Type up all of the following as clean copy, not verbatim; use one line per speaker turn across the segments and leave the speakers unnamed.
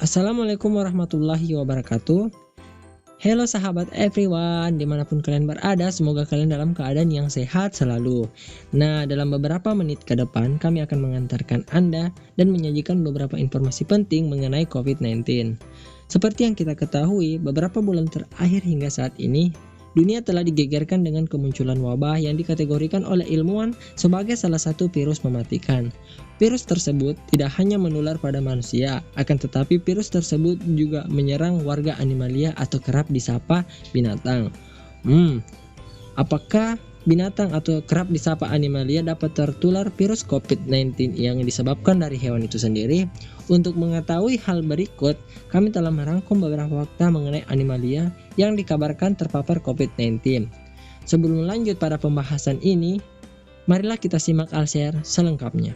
Assalamualaikum warahmatullahi wabarakatuh. Halo sahabat everyone, dimanapun kalian berada, semoga kalian dalam keadaan yang sehat selalu. Nah, dalam beberapa menit ke depan, kami akan mengantarkan Anda dan menyajikan beberapa informasi penting mengenai COVID-19. Seperti yang kita ketahui, beberapa bulan terakhir hingga saat ini, dunia telah digegerkan dengan kemunculan wabah yang dikategorikan oleh ilmuwan sebagai salah satu virus mematikan. Virus tersebut tidak hanya menular pada manusia, akan tetapi virus tersebut juga menyerang warga animalia atau kerap disapa binatang. Apakah binatang atau kerap disapa animalia dapat tertular virus COVID-19 yang disebabkan dari hewan itu sendiri? Untuk mengetahui hal berikut, kami telah merangkum beberapa fakta mengenai animalia yang dikabarkan terpapar COVID-19. Sebelum lanjut pada pembahasan ini, marilah kita simak Al-Share selengkapnya.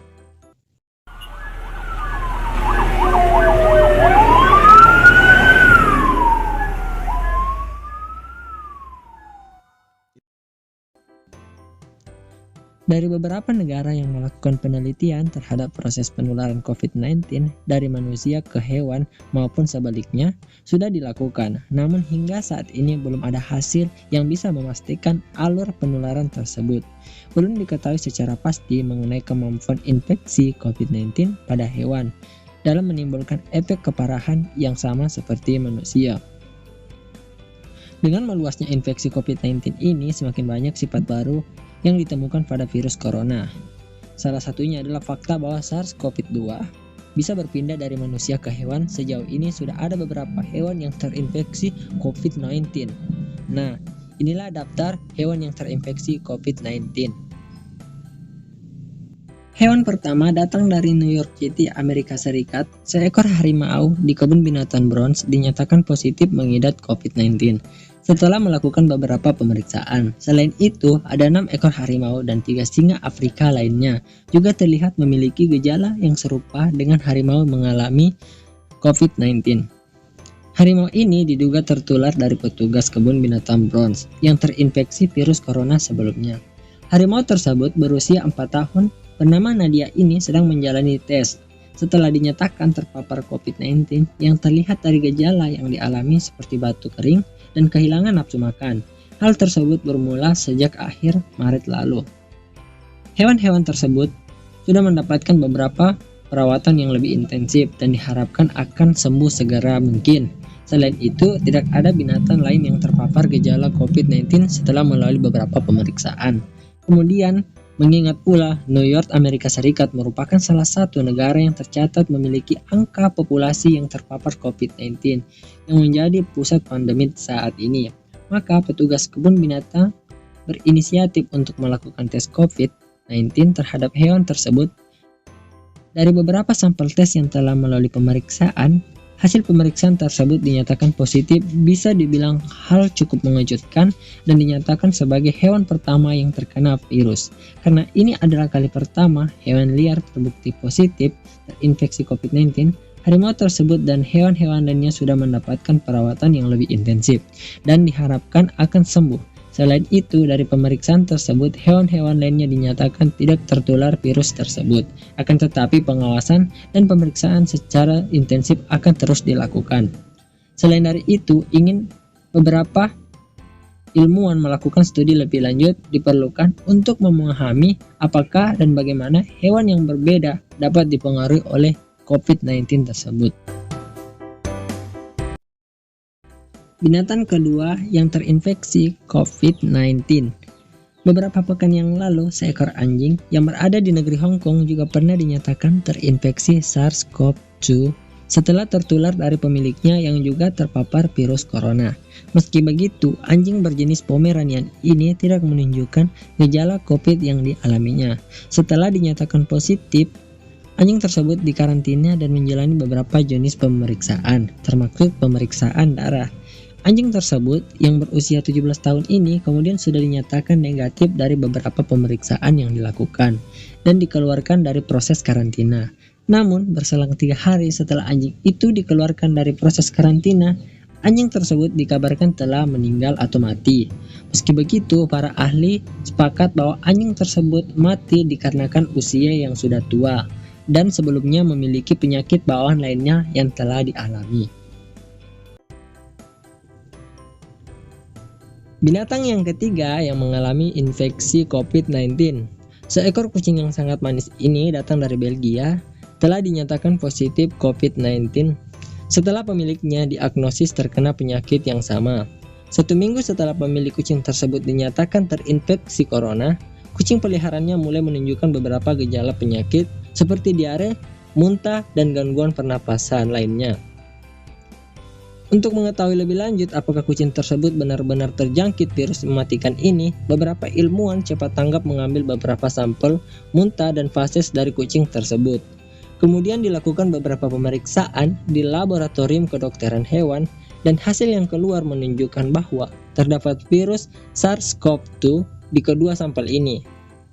Dari beberapa negara yang melakukan penelitian terhadap proses penularan COVID-19 dari manusia ke hewan maupun sebaliknya sudah dilakukan, namun hingga saat ini belum ada hasil yang bisa memastikan alur penularan tersebut. Belum diketahui secara pasti mengenai kemampuan infeksi COVID-19 pada hewan dalam menimbulkan efek keparahan yang sama seperti manusia. Dengan meluasnya infeksi COVID-19 ini, semakin banyak sifat baru yang ditemukan pada virus corona. Salah satunya adalah fakta bahwa SARS-CoV-2 bisa berpindah dari manusia ke hewan. Sejauh ini sudah ada beberapa hewan yang terinfeksi COVID-19. Nah, inilah daftar hewan yang terinfeksi COVID-19. Hewan pertama datang dari New York City, Amerika Serikat. Seekor harimau di kebun binatang Bronx dinyatakan positif mengidap COVID-19 setelah melakukan beberapa pemeriksaan. Selain itu, ada 6 ekor harimau dan 3 singa Afrika lainnya juga terlihat memiliki gejala yang serupa dengan harimau mengalami COVID-19. Harimau ini diduga tertular dari petugas kebun binatang Bronx yang terinfeksi virus corona sebelumnya. Harimau tersebut berusia 4 tahun, bernama Nadia ini sedang menjalani tes setelah dinyatakan terpapar COVID-19 yang terlihat dari gejala yang dialami seperti batuk kering dan kehilangan nafsu makan. Hal tersebut bermula sejak akhir Maret lalu. Hewan-hewan tersebut sudah mendapatkan beberapa perawatan yang lebih intensif dan diharapkan akan sembuh segera mungkin. Selain itu, tidak ada binatang lain yang terpapar gejala COVID-19 setelah melalui beberapa pemeriksaan. Kemudian, mengingat pula New York, Amerika Serikat merupakan salah satu negara yang tercatat memiliki angka populasi yang terpapar COVID-19 yang menjadi pusat pandemi saat ini. Maka petugas kebun binatang berinisiatif untuk melakukan tes COVID-19 terhadap hewan tersebut. Dari beberapa sampel tes yang telah melalui pemeriksaan, hasil pemeriksaan tersebut dinyatakan positif, bisa dibilang hal cukup mengejutkan dan dinyatakan sebagai hewan pertama yang terkena virus. Karena ini adalah kali pertama hewan liar terbukti positif terinfeksi COVID-19, harimau tersebut dan hewan-hewan lainnya sudah mendapatkan perawatan yang lebih intensif dan diharapkan akan sembuh. Selain itu, dari pemeriksaan tersebut, hewan-hewan lainnya dinyatakan tidak tertular virus tersebut. Akan tetapi, pengawasan dan pemeriksaan secara intensif akan terus dilakukan. Selain dari itu, beberapa ilmuwan melakukan studi lebih lanjut diperlukan untuk memahami apakah dan bagaimana hewan yang berbeda dapat dipengaruhi oleh COVID-19 tersebut. Binatang kedua yang terinfeksi COVID-19. Beberapa pekan yang lalu, seekor anjing yang berada di negeri Hong Kong juga pernah dinyatakan terinfeksi SARS-CoV-2 setelah tertular dari pemiliknya yang juga terpapar virus corona. Meski begitu, anjing berjenis Pomeranian ini tidak menunjukkan gejala COVID yang dialaminya. Setelah dinyatakan positif, anjing tersebut dikarantina dan menjalani beberapa jenis pemeriksaan, termasuk pemeriksaan darah. Anjing tersebut yang berusia 17 tahun ini kemudian sudah dinyatakan negatif dari beberapa pemeriksaan yang dilakukan dan dikeluarkan dari proses karantina. Namun, berselang 3 hari setelah anjing itu dikeluarkan dari proses karantina, anjing tersebut dikabarkan telah meninggal atau mati. Meski begitu, para ahli sepakat bahwa anjing tersebut mati dikarenakan usia yang sudah tua dan sebelumnya memiliki penyakit bawaan lainnya yang telah dialami. Binatang yang ketiga yang mengalami infeksi COVID-19. Seekor kucing yang sangat manis ini datang dari Belgia, telah dinyatakan positif COVID-19 setelah pemiliknya diagnosis terkena penyakit yang sama. 1 minggu setelah pemilik kucing tersebut dinyatakan terinfeksi corona, kucing peliharaannya mulai menunjukkan beberapa gejala penyakit seperti diare, muntah, dan gangguan pernapasan lainnya. Untuk mengetahui lebih lanjut apakah kucing tersebut benar-benar terjangkit virus mematikan ini, beberapa ilmuwan cepat tanggap mengambil beberapa sampel muntah dan feses dari kucing tersebut. Kemudian dilakukan beberapa pemeriksaan di laboratorium kedokteran hewan dan hasil yang keluar menunjukkan bahwa terdapat virus SARS-CoV-2 di kedua sampel ini.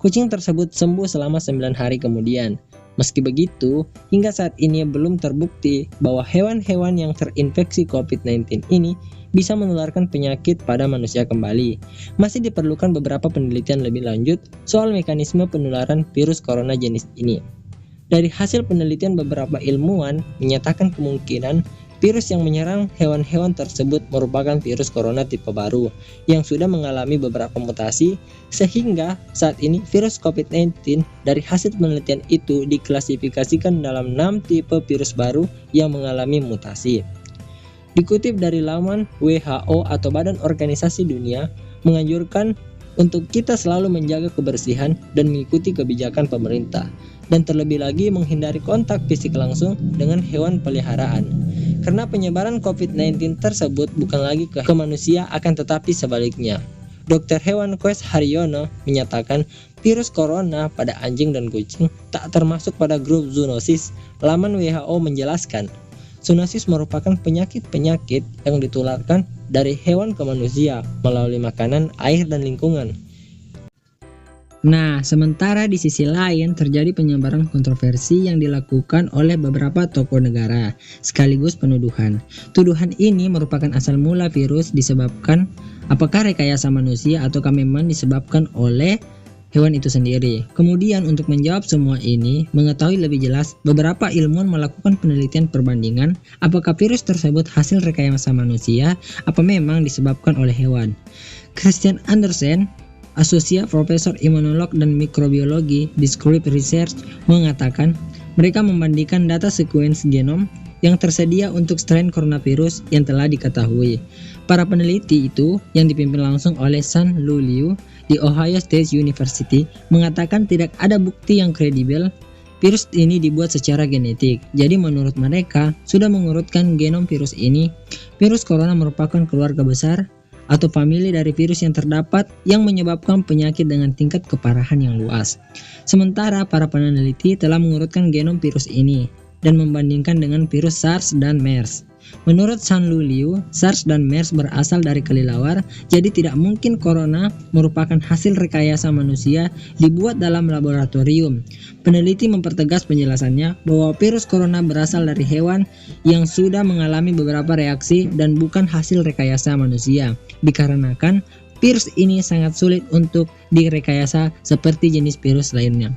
Kucing tersebut sembuh selama 9 hari kemudian. Meski begitu, hingga saat ini belum terbukti bahwa hewan-hewan yang terinfeksi COVID-19 ini bisa menularkan penyakit pada manusia kembali. Masih diperlukan beberapa penelitian lebih lanjut soal mekanisme penularan virus corona jenis ini. Dari hasil penelitian, beberapa ilmuwan menyatakan kemungkinan virus yang menyerang hewan-hewan tersebut merupakan virus corona tipe baru yang sudah mengalami beberapa mutasi, sehingga saat ini virus COVID-19 dari hasil penelitian itu diklasifikasikan dalam 6 tipe virus baru yang mengalami mutasi. Dikutip dari laman WHO atau Badan Organisasi Dunia, menganjurkan untuk kita selalu menjaga kebersihan dan mengikuti kebijakan pemerintah, dan terlebih lagi menghindari kontak fisik langsung dengan hewan peliharaan. Karena penyebaran COVID-19 tersebut bukan lagi ke manusia, akan tetapi sebaliknya. Dr. Hewan Koes Haryono menyatakan virus corona pada anjing dan kucing tak termasuk pada grup zoonosis. Laman WHO menjelaskan, zoonosis merupakan penyakit-penyakit yang ditularkan dari hewan ke manusia melalui makanan, air, dan lingkungan. Nah, sementara di sisi lain terjadi penyebaran kontroversi yang dilakukan oleh beberapa tokoh negara, sekaligus penuduhan. Tuduhan ini merupakan asal mula virus disebabkan apakah rekayasa manusia ataukah memang disebabkan oleh hewan itu sendiri. Kemudian untuk menjawab semua ini, mengetahui lebih jelas, beberapa ilmuwan melakukan penelitian perbandingan apakah virus tersebut hasil rekayasa manusia apa memang disebabkan oleh hewan. Christian Andersen, Associate Profesor Imunolog dan Mikrobiologi di Scripps Research, mengatakan mereka membandingkan data sekuens genom yang tersedia untuk strain coronavirus yang telah diketahui. Para peneliti itu, yang dipimpin langsung oleh San Lu Liu di Ohio State University, mengatakan tidak ada bukti yang kredibel virus ini dibuat secara genetik. Jadi menurut mereka, sudah mengurutkan genom virus ini, virus corona merupakan keluarga besar atau famili dari virus yang terdapat yang menyebabkan penyakit dengan tingkat keparahan yang luas. Sementara para peneliti telah mengurutkan genom virus ini dan membandingkan dengan virus SARS dan MERS. Menurut San Lu Liu, SARS dan MERS berasal dari kelelawar, jadi tidak mungkin corona merupakan hasil rekayasa manusia dibuat dalam laboratorium. Peneliti mempertegas penjelasannya bahwa virus corona berasal dari hewan yang sudah mengalami beberapa reaksi dan bukan hasil rekayasa manusia, dikarenakan virus ini sangat sulit untuk direkayasa seperti jenis virus lainnya.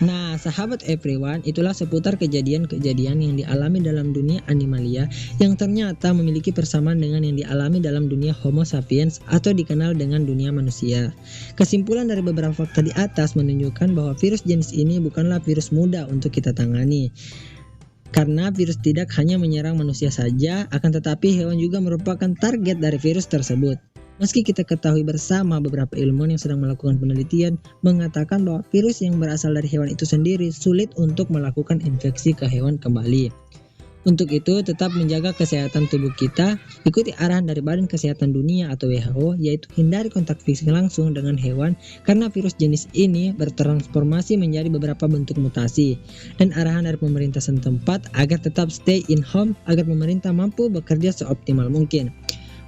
Nah, sahabat everyone, itulah seputar kejadian-kejadian yang dialami dalam dunia animalia yang ternyata memiliki persamaan dengan yang dialami dalam dunia Homo sapiens atau dikenal dengan dunia manusia. Kesimpulan dari beberapa fakta di atas menunjukkan bahwa virus jenis ini bukanlah virus mudah untuk kita tangani. Karena virus tidak hanya menyerang manusia saja, akan tetapi hewan juga merupakan target dari virus tersebut. Meski kita ketahui bersama, beberapa ilmuwan yang sedang melakukan penelitian mengatakan bahwa virus yang berasal dari hewan itu sendiri sulit untuk melakukan infeksi ke hewan kembali. Untuk itu, tetap menjaga kesehatan tubuh kita, ikuti arahan dari Badan Kesehatan Dunia atau WHO, yaitu hindari kontak fisik langsung dengan hewan karena virus jenis ini bertransformasi menjadi beberapa bentuk mutasi, dan arahan dari pemerintah setempat agar tetap stay in home agar pemerintah mampu bekerja seoptimal mungkin.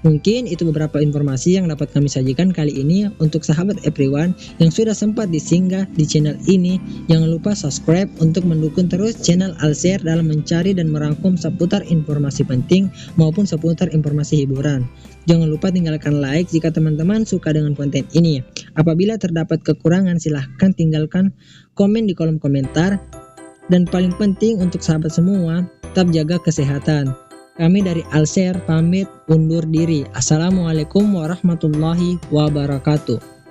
Mungkin itu beberapa informasi yang dapat kami sajikan kali ini untuk sahabat everyone yang sudah sempat disinggah di channel ini. Jangan lupa subscribe untuk mendukung terus channel Alshare dalam mencari dan merangkum seputar informasi penting maupun seputar informasi hiburan. Jangan lupa tinggalkan like jika teman-teman suka dengan konten ini. Apabila terdapat kekurangan, silahkan tinggalkan komen di kolom komentar. Dan paling penting untuk sahabat semua, tetap jaga kesehatan. Kami dari Alshare pamit undur diri. Assalamualaikum warahmatullahi wabarakatuh.